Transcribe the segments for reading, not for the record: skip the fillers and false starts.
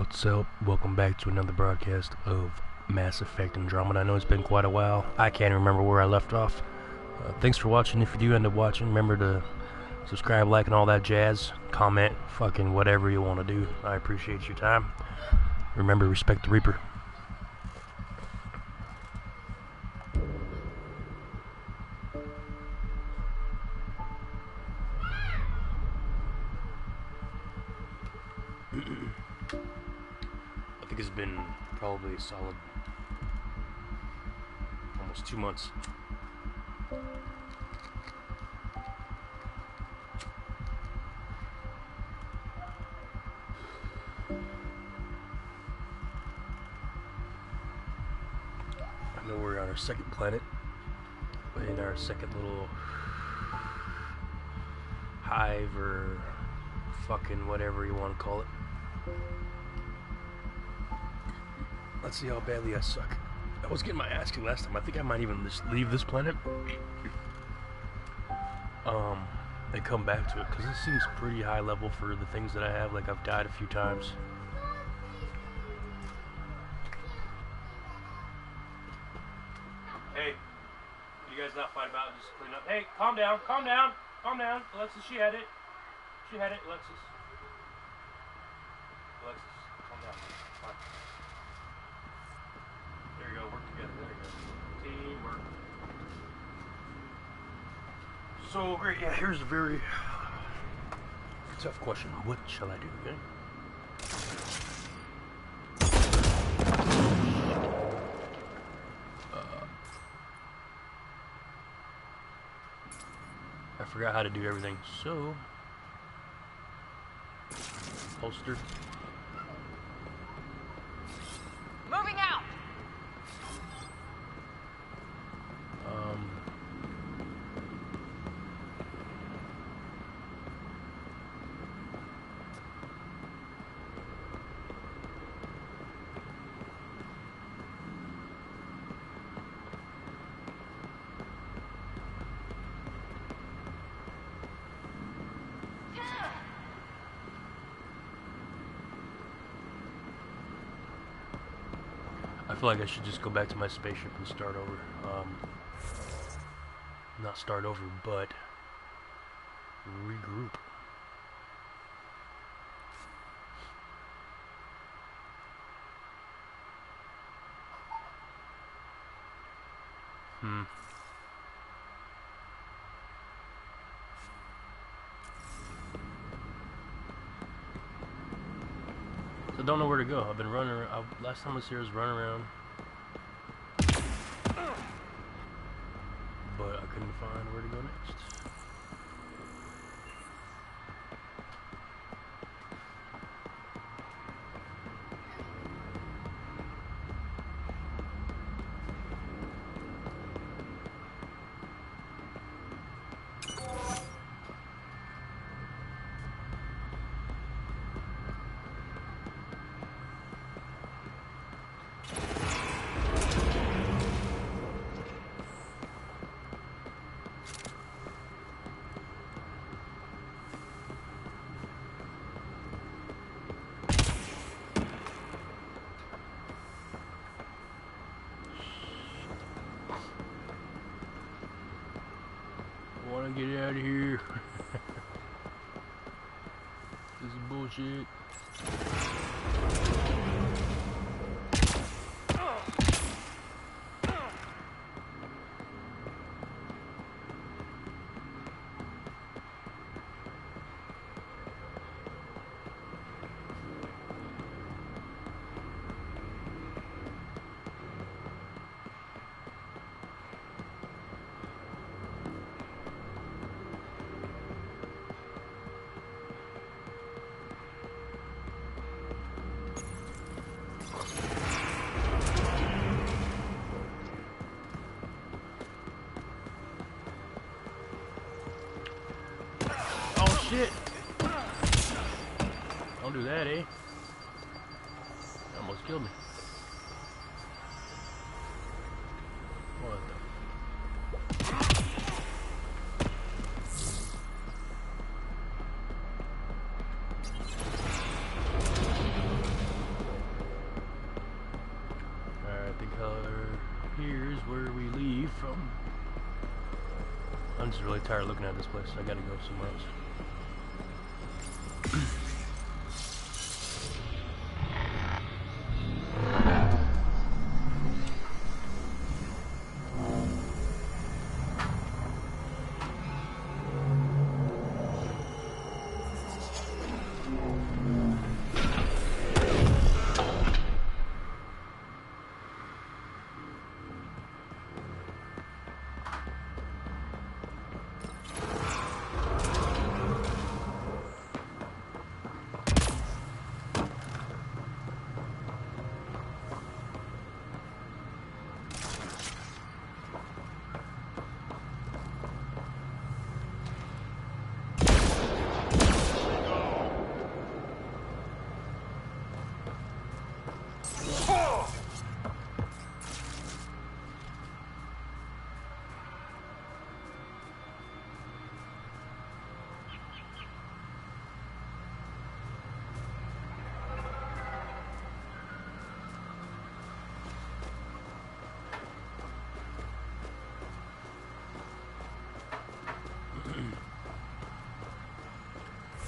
What's up? Welcome back to another broadcast of Mass Effect Andromeda. I know it's been quite a while. I can't remember where I left off. Thanks for watching. If you do end up watching, remember to subscribe, like, and all that jazz. Comment, fucking whatever you want to do. I appreciate your time. Remember, respect the Reaper. I think it's been probably a solid almost 2 months. I know we're on our second planet, in our second little hive or fucking whatever you want to call it. Let's see how badly I suck. I was getting my ass kicked last time. I think I might even just leave this planet and come back to it, because it seems pretty high level for the things that I have. Like, I've died a few times. Hey, you guys not fight about it, just clean up. Hey, calm down, calm down, calm down. Alexis, she had it. She had it, Alexis. Alexis, calm down. Fine. There you go, work together, there you go. Teamwork. So, great, yeah, here's a very tough question. What shall I do, okay? I forgot how to do everything, so... Holster. Moving out. I feel like I should just go back to my spaceship and start over. Not start over, but regroup. So I don't know where to go. I've been running around. Last time I was here, I was running around. But I couldn't find where to go next. I wanna get out of here. This is bullshit. Shit! Don't do that, eh? Almost killed me. What the? I'm just really tired of looking at this place. I gotta go somewhere else.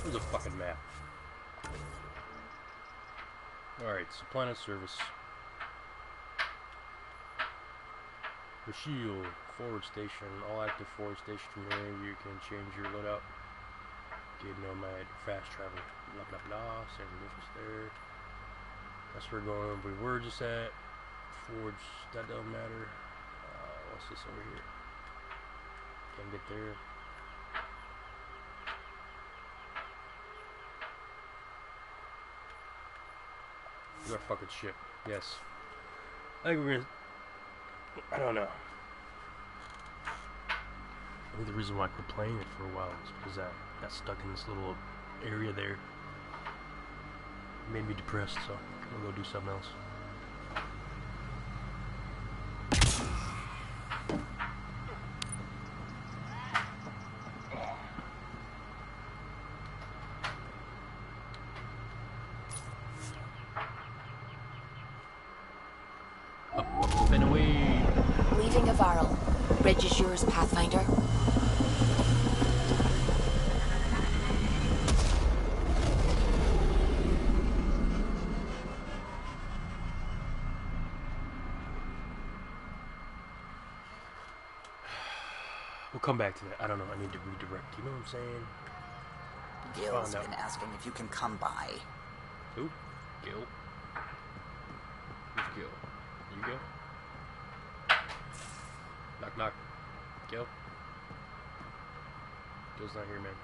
There's a fucking map. Alright, so planet service. The shield, forward station, all active forward station from here, you can change your loadout. Get nomad, fast travel, blah blah blah, same difference there. That's where we're going, we were just at. Forge, that doesn't matter. What's this over here? Can't get there. Our fucking ship. Yes. I think we're gonna. I don't know. I think the reason why I quit playing it for a while is because I got stuck in this little area there. It made me depressed, so I'm gonna go do something else. Leaving a Varl. Bridge is yours, Pathfinder. We'll come back to that. I don't know. I need to redirect. You know what I'm saying? Gil's been asking if you can come by. Who? Gil? Who's Gil? You Gil? Knock knock. Gil? Gil's not here, man.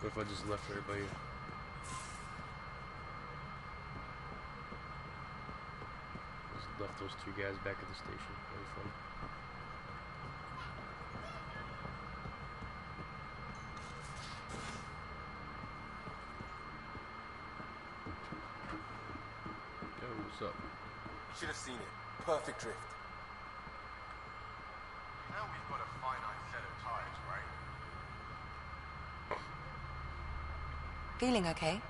What if I just left everybody? Just left those two guys back at the station. That'd be fun. What's up? Should have seen it. Perfect drift. You know we've got a finite set of tires, right? Feeling okay?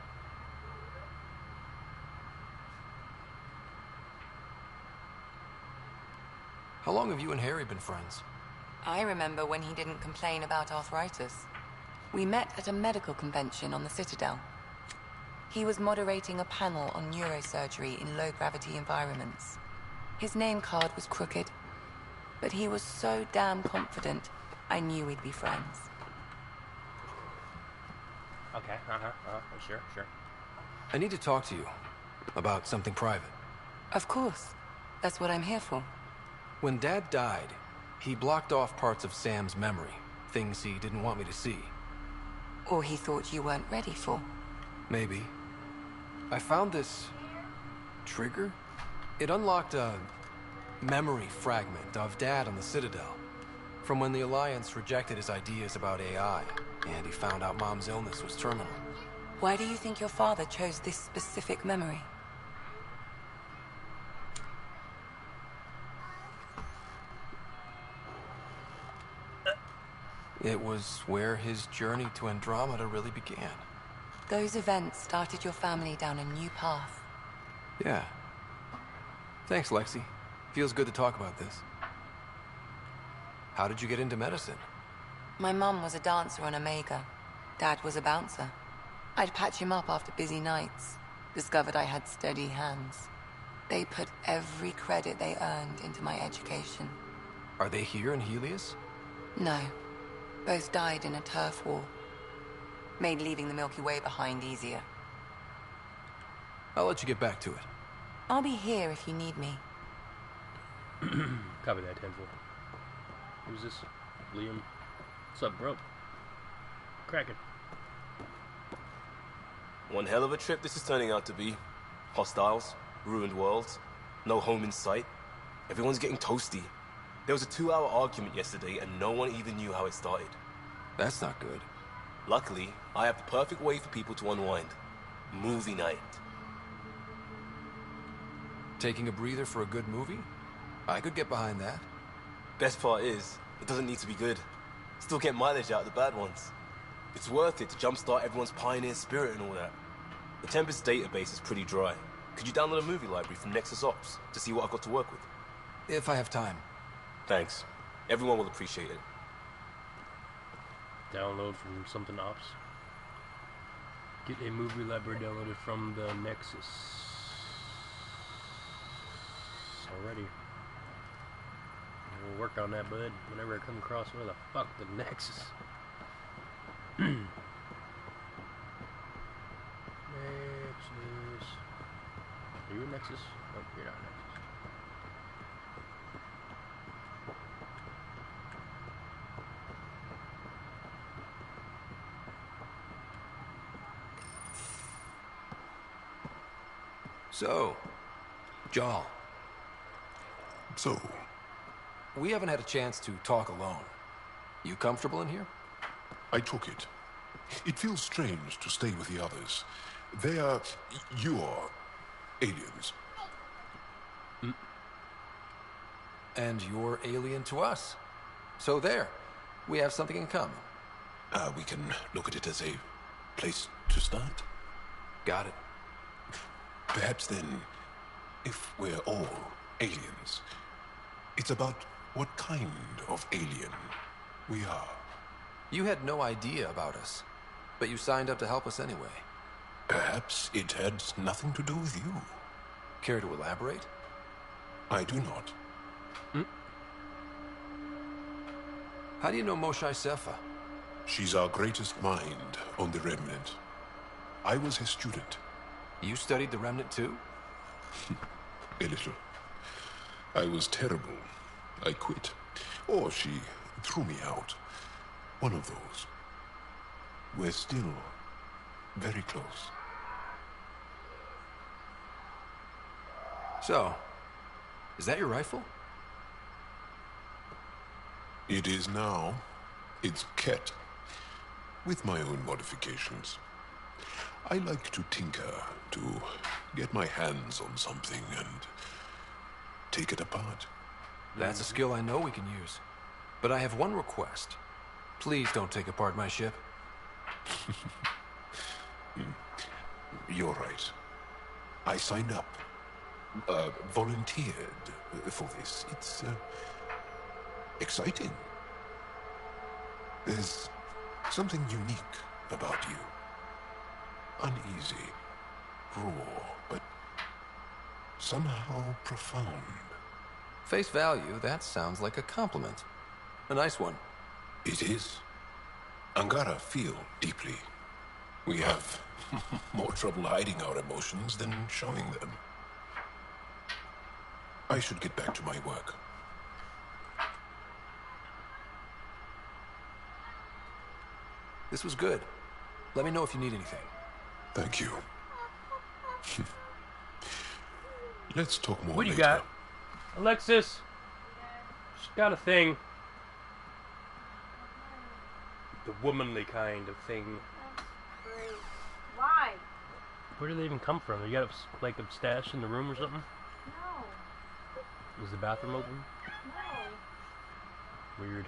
How long have you and Harry been friends? I remember when he didn't complain about arthritis. We met at a medical convention on the Citadel. He was moderating a panel on neurosurgery in low-gravity environments. His name card was crooked, but he was so damn confident, I knew we'd be friends. Okay, sure. I need to talk to you about something private. Of course. That's what I'm here for. When Dad died, he blocked off parts of Sam's memory, things he didn't want me to see. Or he thought you weren't ready for. Maybe. I found this trigger. It unlocked a memory fragment of Dad on the Citadel, from when the Alliance rejected his ideas about AI, and he found out Mom's illness was terminal. Why do you think your father chose this specific memory? It was where his journey to Andromeda really began. Those events started your family down a new path. Yeah. Thanks, Lexi. Feels good to talk about this. How did you get into medicine? My mum was a dancer on Omega. Dad was a bouncer. I'd patch him up after busy nights. Discovered I had steady hands. They put every credit they earned into my education. Are they here in Helios? No. Both died in a turf war. Made leaving the Milky Way behind easier. I'll let you get back to it. I'll be here if you need me. Copy that, 10-4. Who's this? Liam? What's up, bro? Cracking. One hell of a trip this is turning out to be. Hostiles, ruined worlds, no home in sight. Everyone's getting toasty. There was a 2-hour argument yesterday and no one even knew how it started. That's not good. Luckily, I have the perfect way for people to unwind. Movie night. Taking a breather for a good movie? I could get behind that. Best part is, it doesn't need to be good. Still get mileage out of the bad ones. It's worth it to jumpstart everyone's pioneer spirit and all that. The Tempest database is pretty dry. Could you download a movie library from Nexus Ops to see what I've got to work with? If I have time. Thanks. Everyone will appreciate it. Download from something ops. Get a movie library downloaded from the Nexus. Already. We'll work on that, bud. Whenever I come across where the fuck the Nexus. Nexus. Are you a Nexus? Oh, you're not a Nexus. So, Jal. So, We haven't had a chance to talk alone. You comfortable in here? I took it. It feels strange to stay with the others. They are... you're... aliens. And you're alien to us. So there. We have something in common. We can look at it as a place to start. Got it. Perhaps then, if we're all aliens, it's about what kind of alien we are. You had no idea about us, but you signed up to help us anyway. Perhaps it had nothing to do with you. Care to elaborate? I do not. How do you know Moshe Sefa? She's our greatest mind on the Remnant. I was her student. You studied the Remnant too? A little. I was terrible. I quit. Or she threw me out. One of those. We're still very close. So, is that your rifle? It is now. It's Ket. With my own modifications. I like to tinker, to get my hands on something and take it apart. That's a skill I know we can use. But I have one request. Please don't take apart my ship. You're right. I signed up. Volunteered for this. It's exciting. There's something unique about you. Uneasy, raw, but somehow profound. Face value, that sounds like a compliment. A nice one. It is. Angara feel deeply. We have more trouble hiding our emotions than showing them. I should get back to my work. This was good. Let me know if you need anything. Thank you. Let's talk more What do you later. got? Alexis! She's got a thing. The womanly kind of thing. That's great. Why? Where do they even come from? You got like a stash in the room or something? No. Is the bathroom open? No. Weird.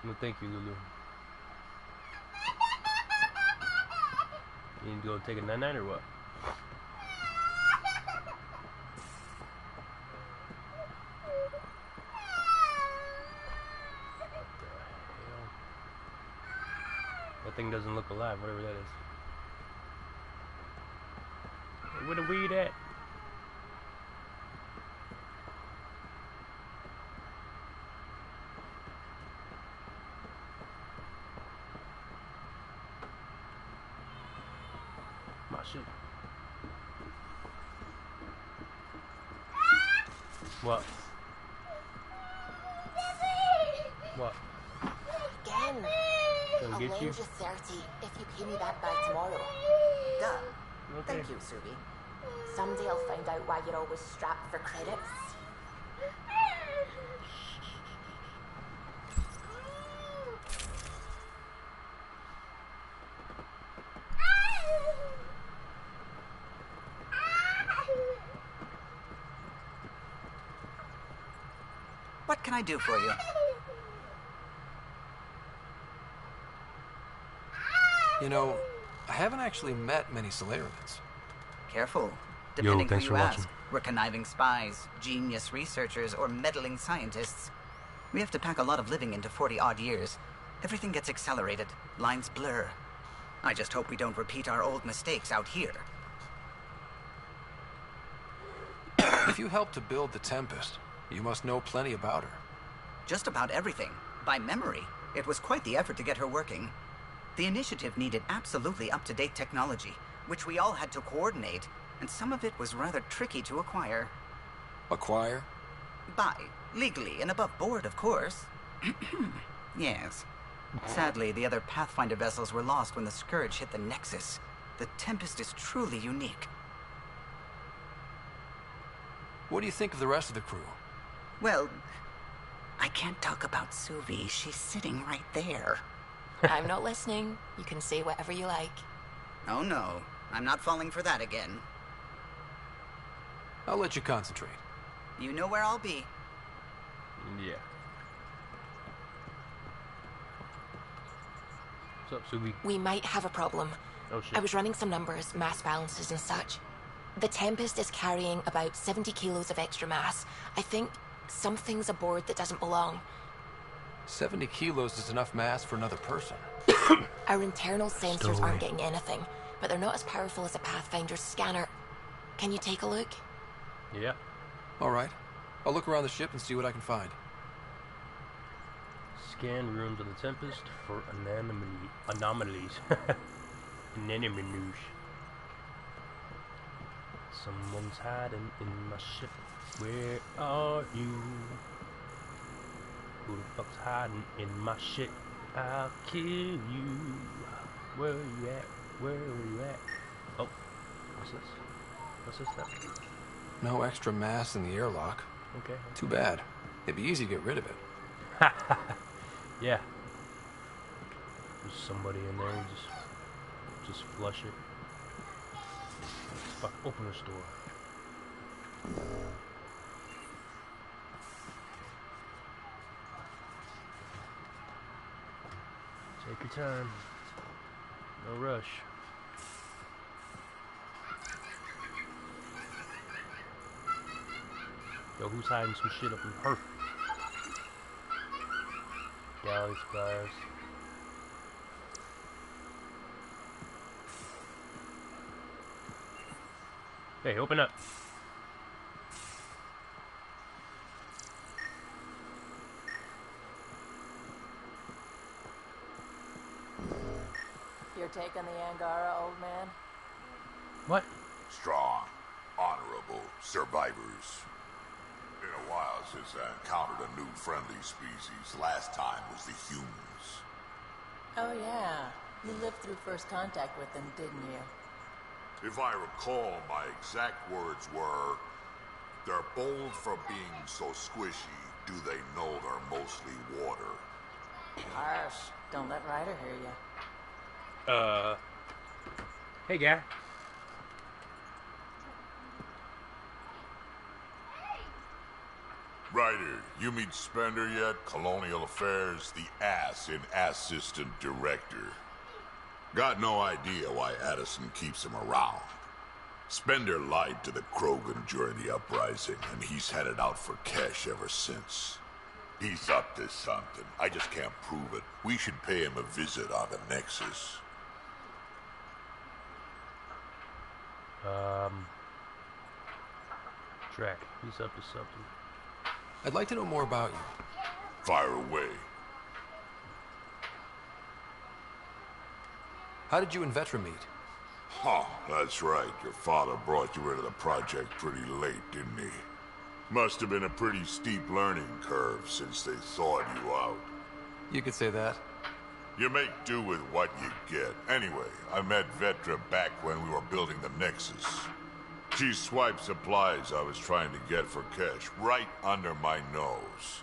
Well, thank you, Lulu. You need to go take a night-night or what? That thing doesn't look alive, whatever that is. Hey, where the weed at? My shit. What? What? Again. Gonna I'll get lend you? you 30 if you pay me that by tomorrow. Duh. Okay. Thank you, Subi. Someday I'll find out why you're always strapped for credits. What can I do for you? You know, I haven't actually met many Solarians. Careful. Yo, Depending thanks who for you watching. ask, we're conniving spies, genius researchers, or meddling scientists. We have to pack a lot of living into 40-odd years. Everything gets accelerated. Lines blur. I just hope we don't repeat our old mistakes out here. If you helped to build the Tempest, you must know plenty about her. Just about everything. By memory. It was quite the effort to get her working. The initiative needed absolutely up-to-date technology, which we all had to coordinate, and some of it was rather tricky to acquire. Acquire? Buy. Legally and above board, of course. Yes. Sadly, the other Pathfinder vessels were lost when the Scourge hit the Nexus. The Tempest is truly unique. What do you think of the rest of the crew? Well, I can't talk about Suvi. She's sitting right there. I'm not listening. You can say whatever you like. Oh no, I'm not falling for that again. I'll let you concentrate. You know where I'll be. Yeah. What's up, Subi? We might have a problem. Oh shit. I was running some numbers, mass balances and such. The Tempest is carrying about 70 kilos of extra mass. I think something's aboard that doesn't belong. 70 kilos is enough mass for another person. Our internal sensors Story. aren't getting anything, but they're not as powerful as a Pathfinder's scanner. Can you take a look? Yeah. All right. I'll look around the ship and see what I can find. Scan rooms of the Tempest for anomalies. Anemones. Someone's hiding in my ship. Where are you? Who the fuck's hiding in my shit? I'll kill you. Where you at? Where you at? Oh, what's this? What's this stuff? No extra mass in the airlock. Okay. Too bad. It'd be easy to get rid of it. Yeah. There's somebody in there. Just flush it. Fuck. Open this door. Take your time. No rush. Yo, who's hiding some shit up in her? Galley supplies. Hey, open up. You're taking the Angara, old man? What? Strong, honorable survivors. Been a while since I encountered a new friendly species. Last time was the humans. Oh, yeah. You lived through first contact with them, didn't you? If I recall, my exact words were, they're bold for being so squishy. Do they know they're mostly water? Harsh. Don't let Ryder hear you. Hey, guy. Ryder, you meet Spender yet? Colonial Affairs, the ass in Assistant Director. Got no idea why Addison keeps him around. Spender lied to the Krogan during the uprising, and he's headed out for cash ever since. He's up to something. I just can't prove it. We should pay him a visit on the Nexus. Track. He's up to something. I'd like to know more about you. Fire away. How did you and Vetra meet? Huh, that's right. Your father brought you into the project pretty late, didn't he? Must have been a pretty steep learning curve since they thawed you out. You could say that. You make do with what you get. Anyway, I met Vetra back when we were building the Nexus. She swiped supplies I was trying to get for cash right under my nose.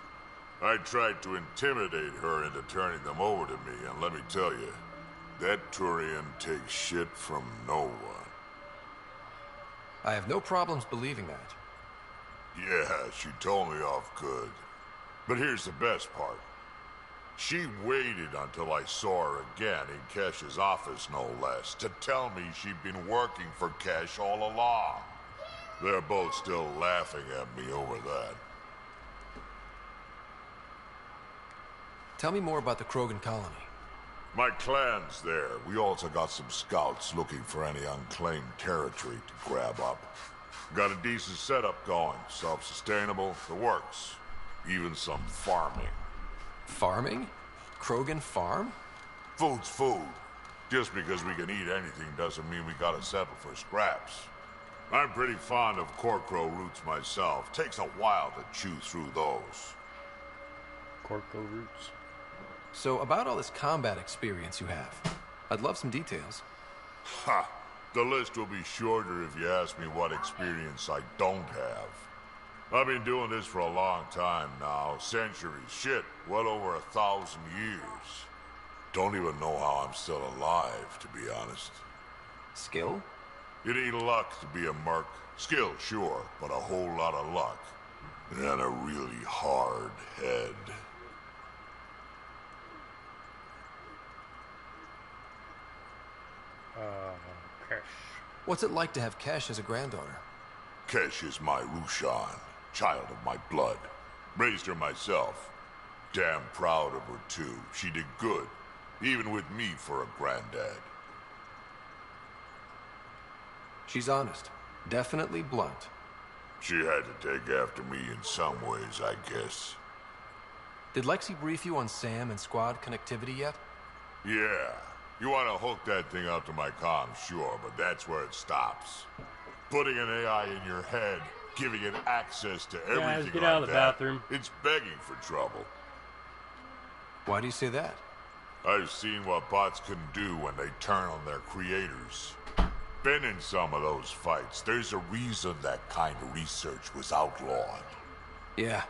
I tried to intimidate her into turning them over to me, and let me tell you, that Turian takes shit from no one. I have no problems believing that. Yeah, she told me off good. But here's the best part. She waited until I saw her again in Cash's office, no less, to tell me she'd been working for Cash all along. They're both still laughing at me over that. Tell me more about the Krogan colony. My clan's there. We also got some scouts looking for any unclaimed territory to grab up. Got a decent setup going. Self-sustainable, the works. Even some farming. Farming? Krogan farm? Food's food. Just because we can eat anything doesn't mean we gotta settle for scraps. I'm pretty fond of Corcro roots myself. Takes a while to chew through those. Corco roots. So, about all this combat experience you have, I'd love some details. Ha! The list will be shorter if you ask me what experience I don't have. I've been doing this for a long time now. Centuries. Shit, well over 1,000 years. Don't even know how I'm still alive, to be honest. Skill? You need luck to be a merc. Skill, sure, but a whole lot of luck. And a really hard head. Cash. What's it like to have Cash as a granddaughter? Kesh is my Rushan, child of my blood. Raised her myself. Damn proud of her, too. She did good, even with me for a granddad. She's honest. Definitely blunt. She had to take after me in some ways, I guess. Did Lexi brief you on SAM and squad connectivity yet? Yeah. You want to hook that thing up to my comm, sure, but that's where it stops. Putting an AI in your head, giving it access to everything Guys, get like out of the that, bathroom. it's begging for trouble. Why do you say that? I've seen what bots can do when they turn on their creators. Been in some of those fights. There's a reason that kind of research was outlawed. Yeah.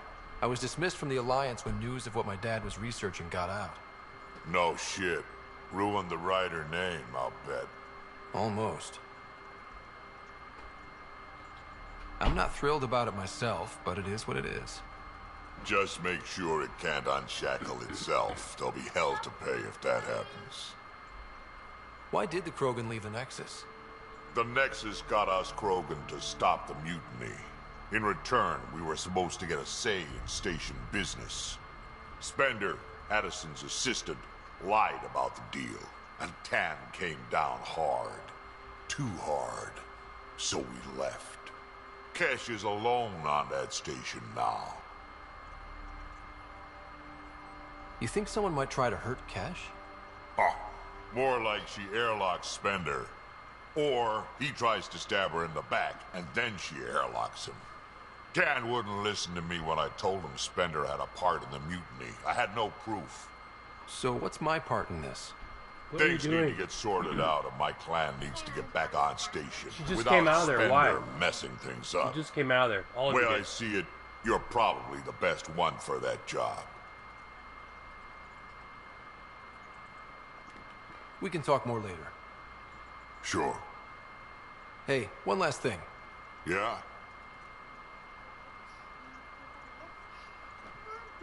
I was dismissed from the Alliance when news of what my dad was researching got out. No shit. Ruined the writer name, I'll bet. Almost. I'm not thrilled about it myself, but it is what it is. Just make sure it can't unshackle itself. There'll be hell to pay if that happens. Why did the Krogan leave the Nexus? The Nexus got us Krogan to stop the mutiny. In return, we were supposed to get a say in station business. Spender, Addison's assistant, lied about the deal, and Tan came down hard. Too hard. So we left. Kesh is alone on that station now. You think someone might try to hurt Cash? Huh. More like she airlocks Spender. Or he tries to stab her in the back, and then she airlocks him. Tan wouldn't listen to me when I told him Spender had a part in the mutiny. I had no proof. So what's my part in this? What are you Things need doing? to get sorted out, and my clan needs to get back on station. She just without came out of there. Spender Why? messing things up. You just came out of there. All of The you way I did. see it, you're probably the best one for that job. We can talk more later. Sure. Hey, one last thing. Yeah?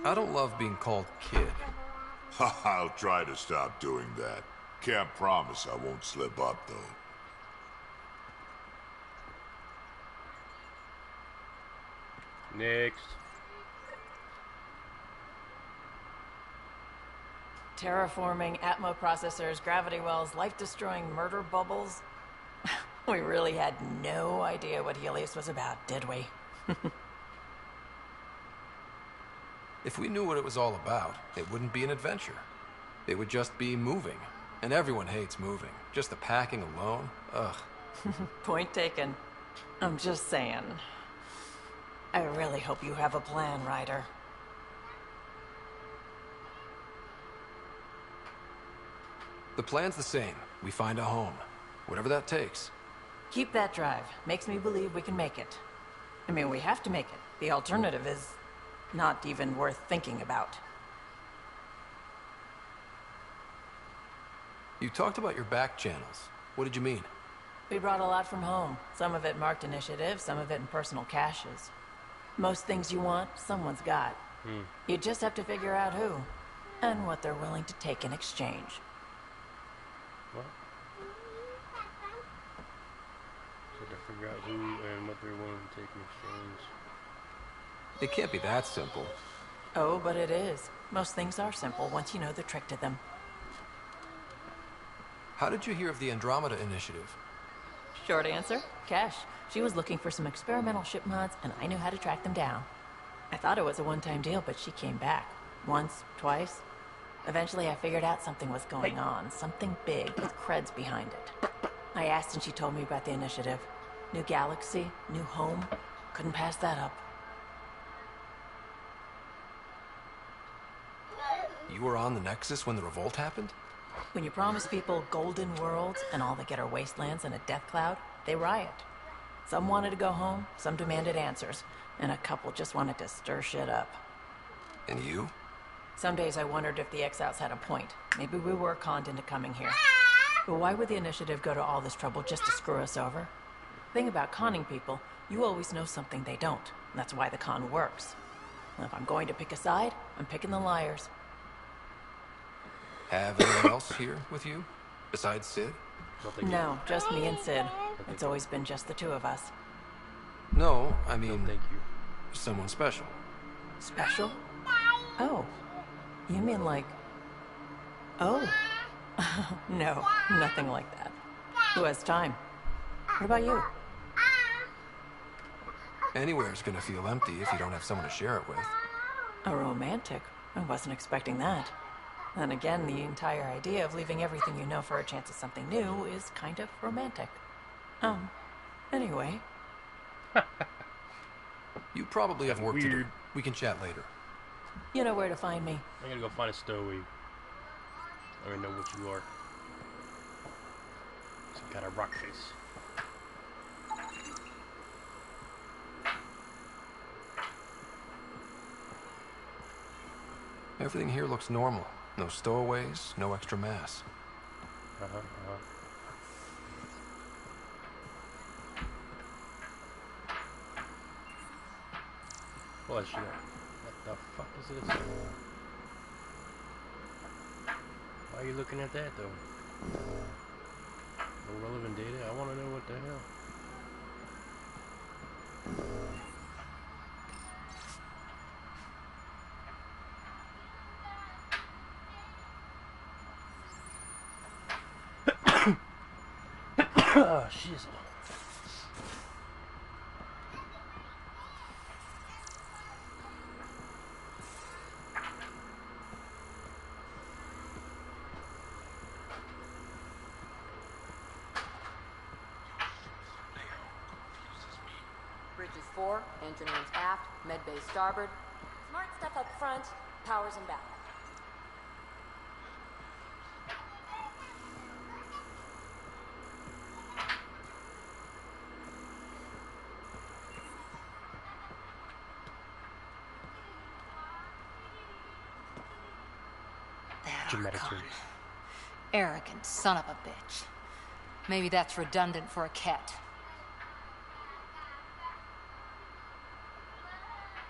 I don't love being called kid. I'll try to stop doing that. Can't promise I won't slip up, though. Next. Terraforming, Atmo processors, gravity wells, life-destroying murder bubbles. We really had no idea what Helios was about, did we? If we knew what it was all about, it wouldn't be an adventure. It would just be moving. And everyone hates moving. Just the packing alone, ugh. Point taken. I'm just saying. I really hope you have a plan, Ryder. The plan's the same. We find a home. Whatever that takes. Keep that drive. Makes me believe we can make it. I mean, we have to make it. The alternative is not even worth thinking about. You talked about your back channels. What did you mean? We brought a lot from home. Some of it marked initiative, some of it in personal caches. Most things you want, someone's got. You just have to figure out who, and what they're willing to take in exchange. What? So to figure out who and what they're willing to take in exchange. It can't be that simple. Oh, but it is. Most things are simple once you know the trick to them. How did you hear of the Andromeda initiative? Short answer, Cash. She was looking for some experimental ship mods, and I knew how to track them down. I thought it was a one-time deal, but she came back. Once, twice. Eventually, I figured out something was going on. Something big, with creds behind it. I asked, and she told me about the initiative. New galaxy, new home. Couldn't pass that up. You were on the Nexus when the revolt happened? When you promise people golden worlds and all they get are wastelands and a death cloud, they riot. Some wanted to go home, some demanded answers, and a couple just wanted to stir shit up. And you? Some days I wondered if the exiles had a point. Maybe we were conned into coming here. But why would the initiative go to all this trouble just to screw us over? Thing about conning people, you always know something they don't. That's why the con works. And if I'm going to pick a side, I'm picking the liars. Have anyone else here with you? Besides Sid? No, just me and Sid. It's always been just the two of us. No, I mean... Thank you. Someone special. Special? Oh. You mean like... Oh. No, nothing like that. Who has time? What about you? Anywhere's gonna feel empty if you don't have someone to share it with. A romantic? I wasn't expecting that. Then again, the entire idea of leaving everything you know for a chance at something new is kind of romantic. Anyway. You probably have work to do. We can chat later. You know where to find me. I gotta go find a stowaway. I don't know what you are. Some kind of rock face. Everything here looks normal. No stowaways, no extra mass. What shit? What the fuck is this? Why are you looking at that though? No relevant data? I want to know what the hell. Oh, shizzle. Bridges 4, engine rooms aft, med bay starboard. Smart stuff up front, powers and back. Arrogant son of a bitch. Maybe that's redundant for a cat.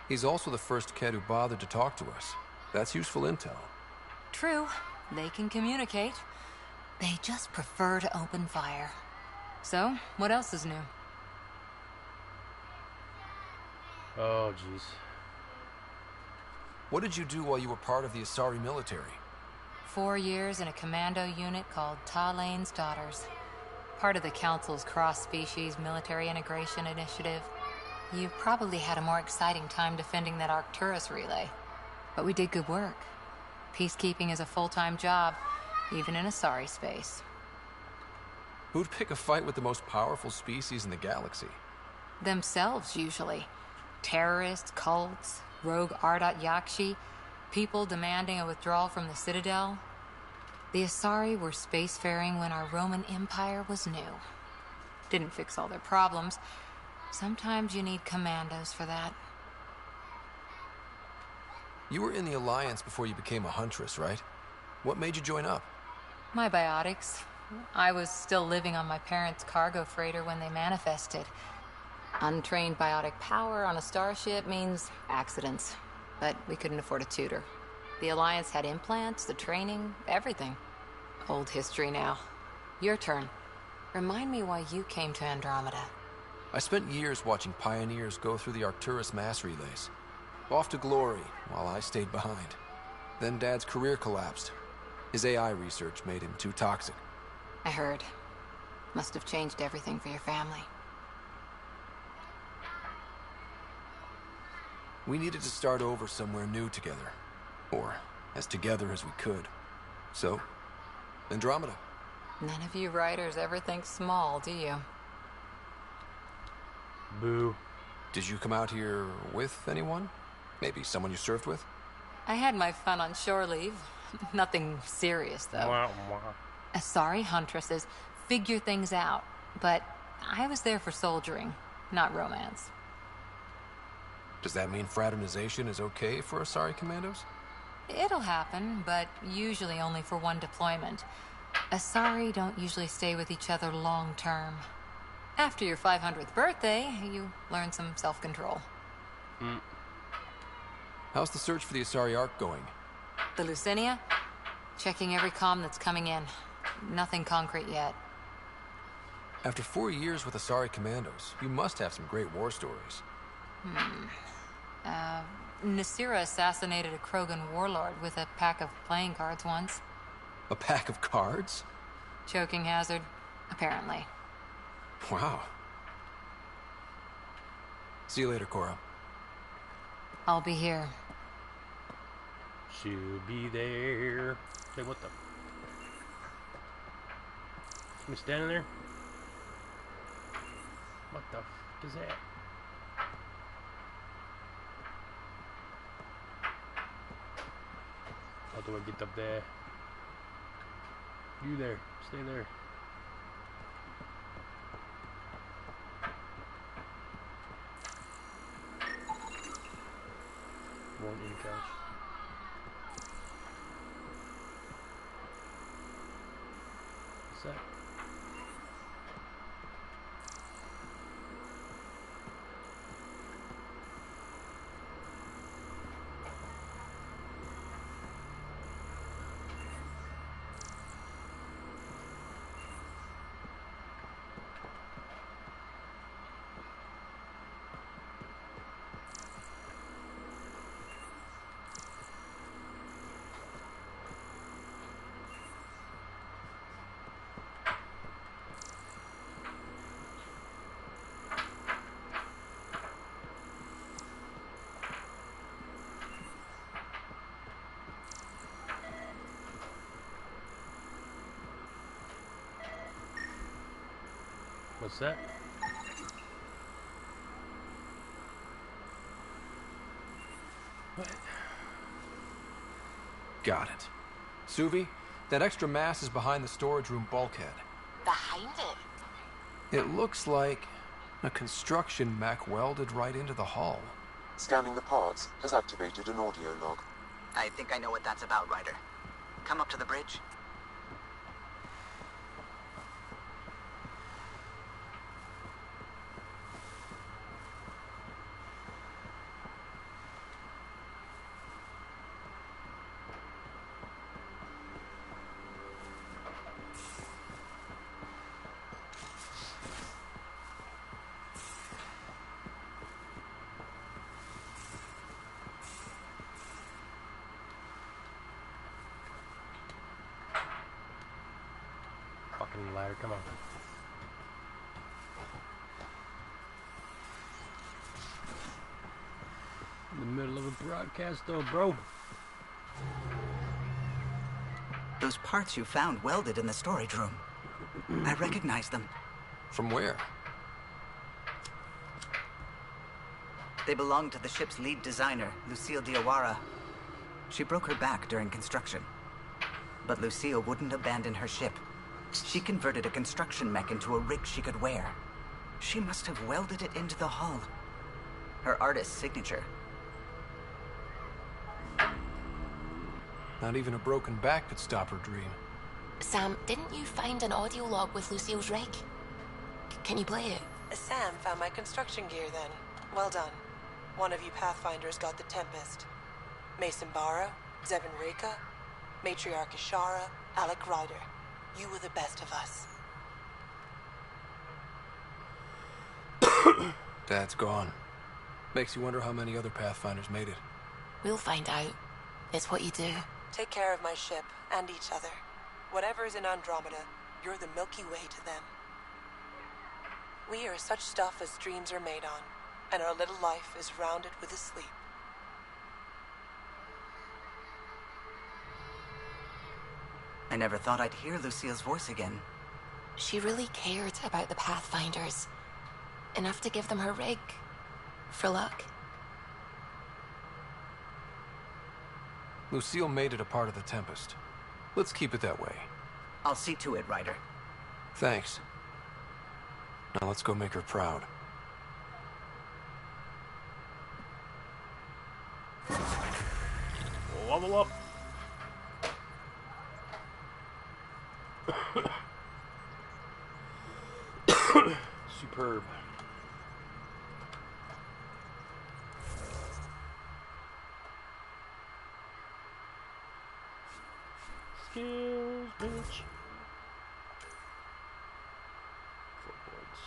He's also the first kid who bothered to talk to us. That's useful intel. True. They can communicate. They just prefer to open fire. So, what else is new? Oh, jeez. What did you do while you were part of the Asari military? 4 years in a commando unit called Talane's Daughters. Part of the Council's cross-species military integration initiative. You probably had a more exciting time defending that Arcturus relay. But we did good work. Peacekeeping is a full-time job, even in Asari space. Who'd pick a fight with the most powerful species in the galaxy? Themselves, usually. Terrorists, cults, rogue Ardat Yakshi, people demanding a withdrawal from the Citadel. The Asari were spacefaring when our Roman Empire was new. Didn't fix all their problems. Sometimes you need commandos for that. You were in the Alliance before you became a huntress, right? What made you join up? My biotics. I was still living on my parents' cargo freighter when they manifested. Untrained biotic power on a starship means accidents. But we couldn't afford a tutor. The Alliance had implants, the training, everything. Old history now. Your turn. Remind me why you came to Andromeda. I spent years watching pioneers go through the Arcturus mass relays. Off to glory, while I stayed behind. Then Dad's career collapsed. His AI research made him too toxic. I heard. Must have changed everything for your family. We needed to start over somewhere new together. Or as together as we could. So, Andromeda. None of you writers ever think small, do you? Boo. Did you come out here with anyone? Maybe someone you served with? I had my fun on shore leave. Nothing serious, though. Asari huntresses figure things out, but I was there for soldiering, not romance. Does that mean fraternization is okay for Asari commandos? It'll happen, but usually only for one deployment. Asari don't usually stay with each other long term. After your 500th birthday, you learn some self-control. How's the search for the Asari Ark going? The Lucinia? Checking every comm that's coming in. Nothing concrete yet. After 4 years with Asari commandos, you must have some great war stories. Nasira assassinated a Krogan warlord with a pack of playing cards once. A pack of cards? Choking hazard, apparently. Wow. See you later, Cora. I'll be here. She'll be there. Hey, what the? You standing there? What the f is that? How do I get up there? You there. Stay there. Won't eat a couch. What's that? What's that? What? Got it. Suvi, that extra mass is behind the storage room bulkhead. Behind it? It looks like a construction mech welded right into the hull. Scanning the parts has activated an audio log. I think I know what that's about, Ryder. Come up to the bridge. ladder. Come on. In the middle of a broadcast, though, bro. Those parts you found welded in the storage room. I recognize them. From where? They belong to the ship's lead designer, Lucille Diawara. She broke her back during construction. But Lucille wouldn't abandon her ship. She converted a construction mech into a rig she could wear. She must have welded it into the hull. Her artist's signature. Not even a broken back could stop her dream. Sam, didn't you find an audio log with Lucille's rig? Can you play it? Sam found my construction gear then. Well done. One of you Pathfinders got the Tempest. Mason Barra, Zevin Reka, Matriarch Ishara, Alec Ryder. You were the best of us. Dad's gone. Makes you wonder how many other Pathfinders made it. We'll find out. It's what you do. Take care of my ship and each other. Whatever's in Andromeda, you're the Milky Way to them. We are such stuff as dreams are made on, and our little life is rounded with a sleep. I never thought I'd hear Lucille's voice again. She really cared about the Pathfinders. Enough to give them her rig. For luck. Lucille made it a part of the Tempest. Let's keep it that way. I'll see to it, Ryder. Thanks. Now let's go make her proud. Level up. Superb. Skills, bitch. 4 points.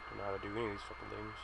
Don't know how to do any of these fucking things.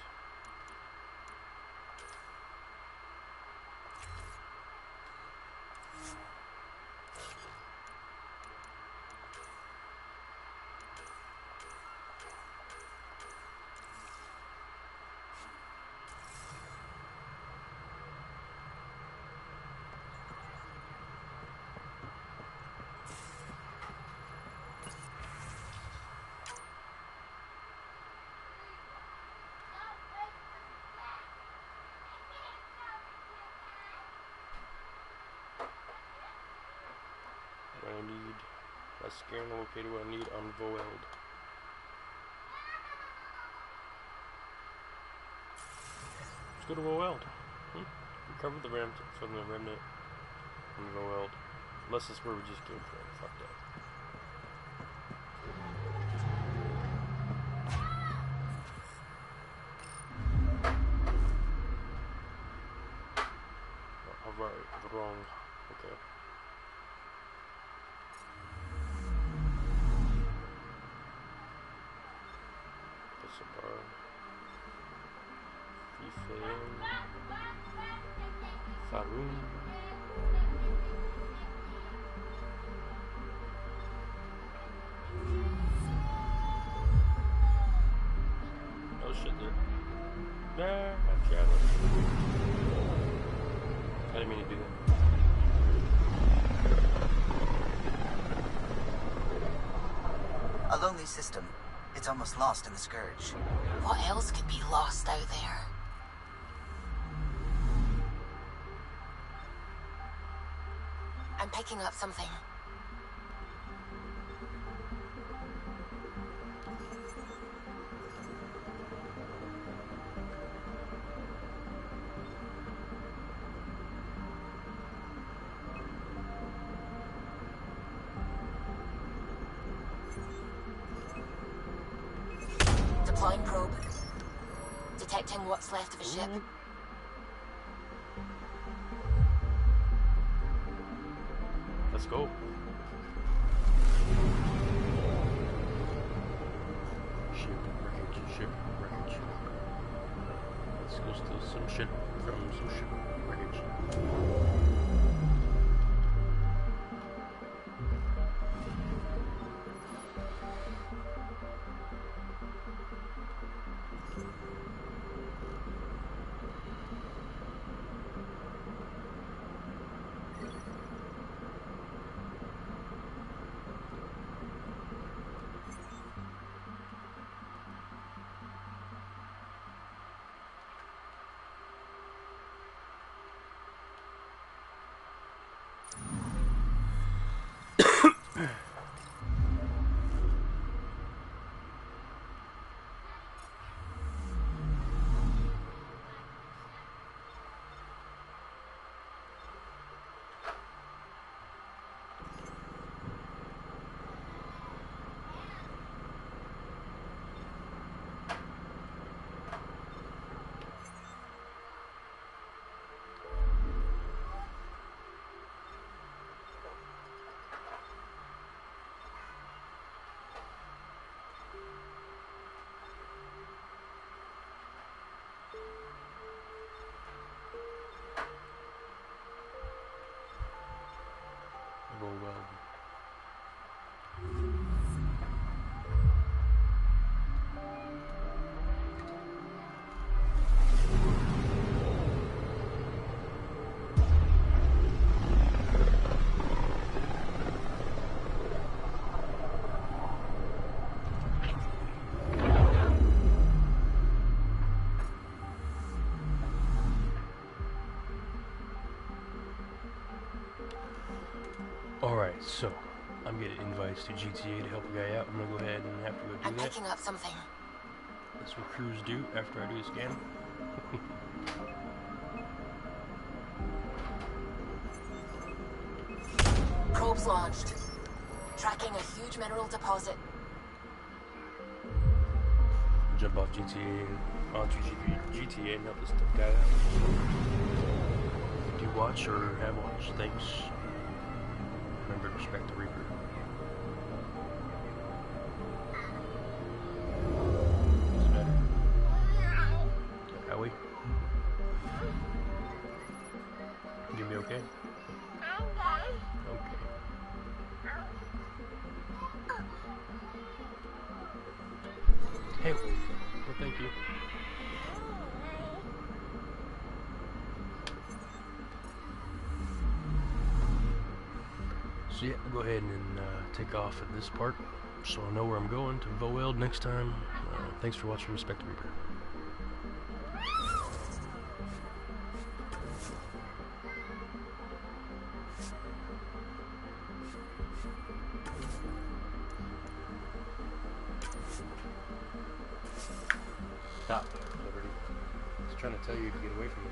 I need a scanner located what I need unveiled. Let's go to Voeld. Recover the remnant from the remnant from Voeld. Unless that's where we just came from. Fuck that. Oh, right, wrong. Okay. Faroon. Oh shit, there. Nah, I'm traveling. I didn't mean to do A lonely system. It's almost lost in the Scourge. What else could be lost out there? I'm picking up something. Deploying probe. Detecting what's left of a ship. Let's go. Ship wreckage. Let's go steal some shit from some ship wreckage. Go well. Alright, so I'm getting invites to GTA to help a guy out. I'm gonna go ahead and have to go do I'm that. picking up something. That's what crews do after I do a scan. Probes launched. Tracking a huge mineral deposit. Jump off GTA and onto GTA and help this guy out. If you watch or have watched, thanks. Remember to respect the Reaper. What's the matter? Howie? You gonna be okay? Okay. Hey, well, thank you. So yeah, I'll go ahead and take off at this part, so I know where I'm going to Voeld next time. Thanks for watching. Respect the Reaper. Stop, Liberty. I was trying to tell you to get away from me.